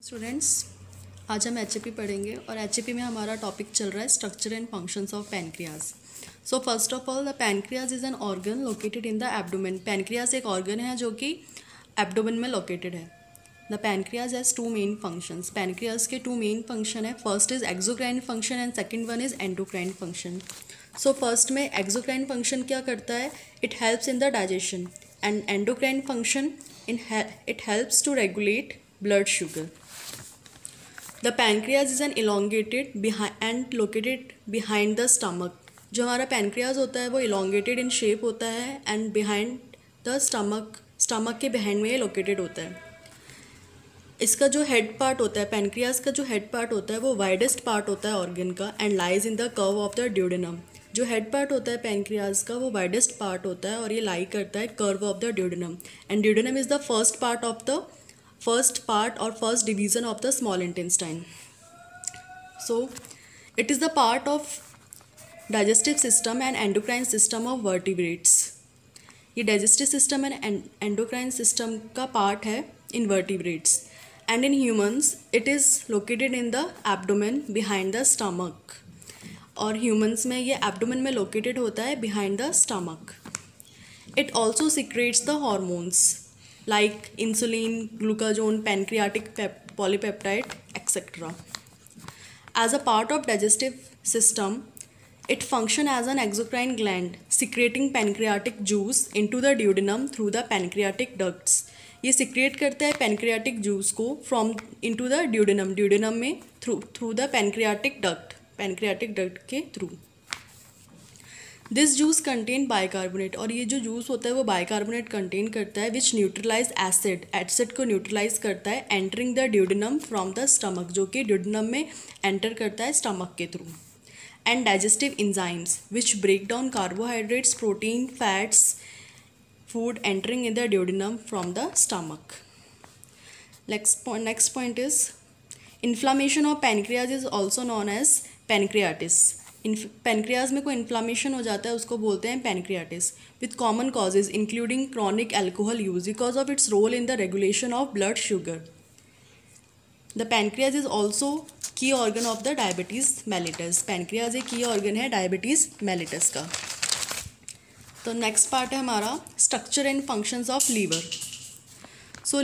Students, आज हम H पढ़ेंगे और एच में हमारा टॉपिक चल रहा है structure and functions of pancreas. So first of all, the pancreas is an organ located in the abdomen. Pancreas एक ऑर्गन है जो कि एब्डोमेन में लोकेटेड है। The pancreas has two main functions. Pancreas के टू मेन फंक्शन है, first is exocrine function and second one is endocrine function. So first में exocrine function क्या करता है? It helps in the digestion and endocrine function it helps to regulate blood sugar. The pancreas is an elongated and located behind the stomach. जो हमारा pancreas होता है वो elongated in shape होता है एंड बिहाइंड द स्टमक के behind में ये लोकेटेड होता है। इसका जो हेड पार्ट होता है, पैनक्रियाज का जो हेड पार्ट होता है वो वाइडेस्ट पार्ट होता है ऑर्गन का and lies in the curve of the duodenum. जो हेड पार्ट होता है पैनक्रियाज का वो वाइडेस्ट पार्ट होता है और ये लाई करता है curve of the duodenum and duodenum is the first part or first division of the small intestine. So it is the part of digestive system and endocrine system of vertebrates. ये digestive system and endocrine system का part है in vertebrates and in humans it is located in the abdomen behind the stomach. और humans में ये abdomen में located होता है behind the stomach. It also secretes the hormones like insulin, glucagon, pancreatic polypeptide, etc. As a part of digestive system, it functions as an exocrine gland, secreting pancreatic juice into the duodenum through the pancreatic ducts. ये secrete करता है pancreatic juice को from into the duodenum में through the pancreatic duct के through. This juice contain bicarbonate और ये जो juice होता है वो बाइकार्बोनेट कंटेन करता है विच न्यूट्रलाइज एसिड को न्यूट्रलाइज करता है entering the duodenum from the stomach, जो कि ड्यूडेनम में एंटर करता है स्टमक के through. And digestive enzymes which break down carbohydrates, protein, fats, food entering in the duodenum from the stomach. Next point is inflammation of pancreas is also known as pancreatitis. Pancreas में कोई inflammation हो जाता है उसको बोलते हैं pancreatitis with common causes including chronic alcohol use because of its role in the regulation of blood sugar. The pancreas is also key organ of the diabetes mellitus. Pancreas एक key organ है diabetes mellitus का। तो next part है हमारा structure and functions of liver. So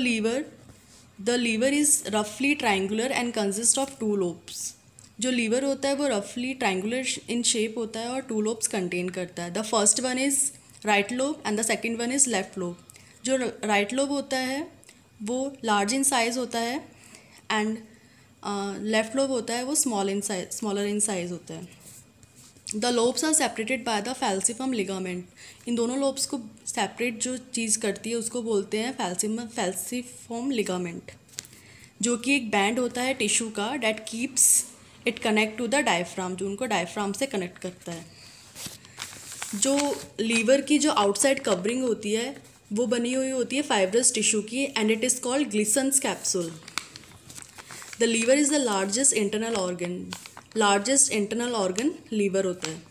the liver is रफली triangular and consist of two lobes. जो liver होता है वो रफली ट्राइंगुलर इन शेप होता है और टू लोब्स कंटेन करता है। The first one is right lobe and the second one is left lobe. जो राइट लोब होता है वो लार्ज इन साइज होता है एंड लेफ्ट लोब होता है वो स्मॉलर इन साइज होता है। The lobes are separated by the falciform ligament. इन दोनों लोब्स को सेपरेट जो चीज़ करती है उसको बोलते हैं फैल्सिफॉर्म लिगामेंट, जो कि एक बैंड होता है टिश्यू का that keeps it connect to the diaphragm, जो उनको डायफ्राम से कनेक्ट करता है। जो लीवर की जो आउटसाइड कवरिंग होती है वो बनी हुई होती है फाइब्रस टिश्यू की and it is called Glisson's capsule. The liver is the largest internal organ liver होता है।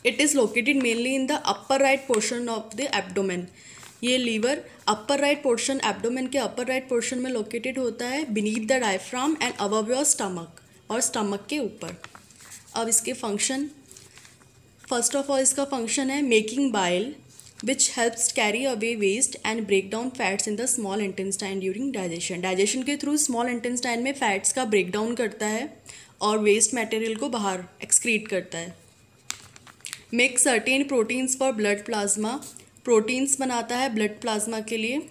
It is located mainly in the upper right portion of the abdomen. ये liver upper right portion, abdomen के upper right portion में located होता है beneath the diaphragm and above your stomach, और stomach के ऊपर। अब इसके फंक्शन, फर्स्ट ऑफ ऑल इसका फंक्शन है making bile which helps carry away waste and break down fats in the small intestine during digestion. Digestion के through small intestine में fats का ब्रेक डाउन करता है और वेस्ट मटेरियल को बाहर एक्सक्रीट करता है। Make certain proteins for blood plasma. Proteins बनाता है ब्लड प्लाज्मा के लिए।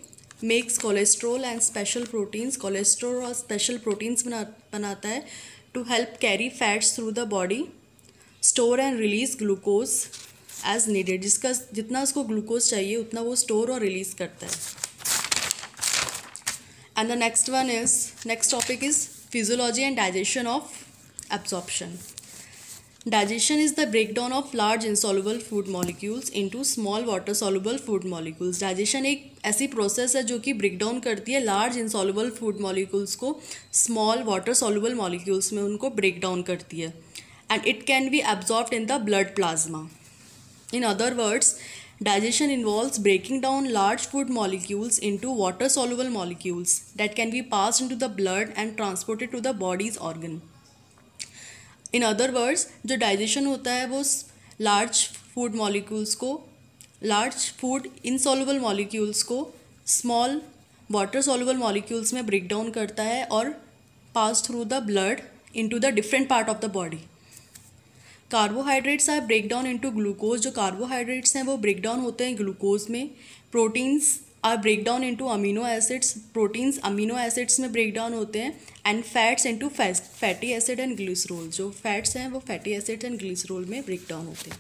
Makes cholesterol and special proteins. Cholesterol और स्पेशल प्रोटीन्स बनाता है to help carry fats through the body. Store and release glucose as needed. जितना उसको ग्लूकोज चाहिए उतना वो स्टोर और रिलीज करता है। And the next topic is physiology and digestion of absorption. Digestion is the breakdown of large insoluble food molecules into small water soluble food molecules. Digestion एक ऐसी प्रोसेस है जो कि ब्रेक डाउन करती है लार्ज insoluble food molecules को small water soluble molecules में उनको ब्रेक डाउन करती है and it can be absorbed in the blood plasma. In other words, Digestion involves breaking down large food molecules into water soluble molecules that can be passed into the blood and transported to the body's organ. In other words, जो digestion होता है वो large food molecules को, large food insoluble molecules को small water soluble molecules में break down करता है और pass through the blood into the different part of the body. Carbohydrates are break down into glucose. जो कार्बोहाइड्रेट्स हैं वो break down होते हैं ग्लूकोज में. Proteins are break down into amino acids. Proteins amino acids में break down होते हैं. And fats into fatty acid and glycerol. जो फैट्स हैं वो फैटी एसिड्स एंड ग्लिसरॉल में ब्रेक डाउन होते हैं.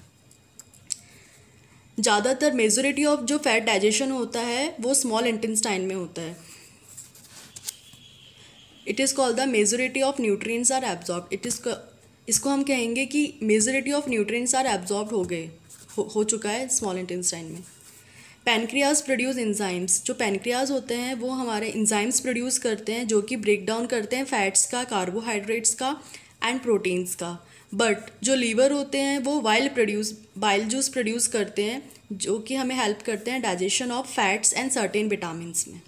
ज़्यादातर मेजोरिटी ऑफ जो फैट डाइजेशन होता है वो स्मॉल इंटेस्टाइन में होता है. It is called the majority of nutrients are absorb. इसको हम कहेंगे कि majority of nutrients are absorb हो चुका है स्मॉल इंटेस्टाइन में. Pancreas produce enzymes. जो पैनक्रियाज होते हैं वो हमारे एंजाइम्स प्रोड्यूस करते हैं जो कि ब्रेक डाउन करते हैं फैट्स का, कार्बोहाइड्रेट्स का एंड प्रोटीन्स का. बट जो लीवर होते हैं वो बाइल जूस प्रोड्यूस करते हैं जो कि हमें हेल्प करते हैं digestion of fats and certain vitamins में.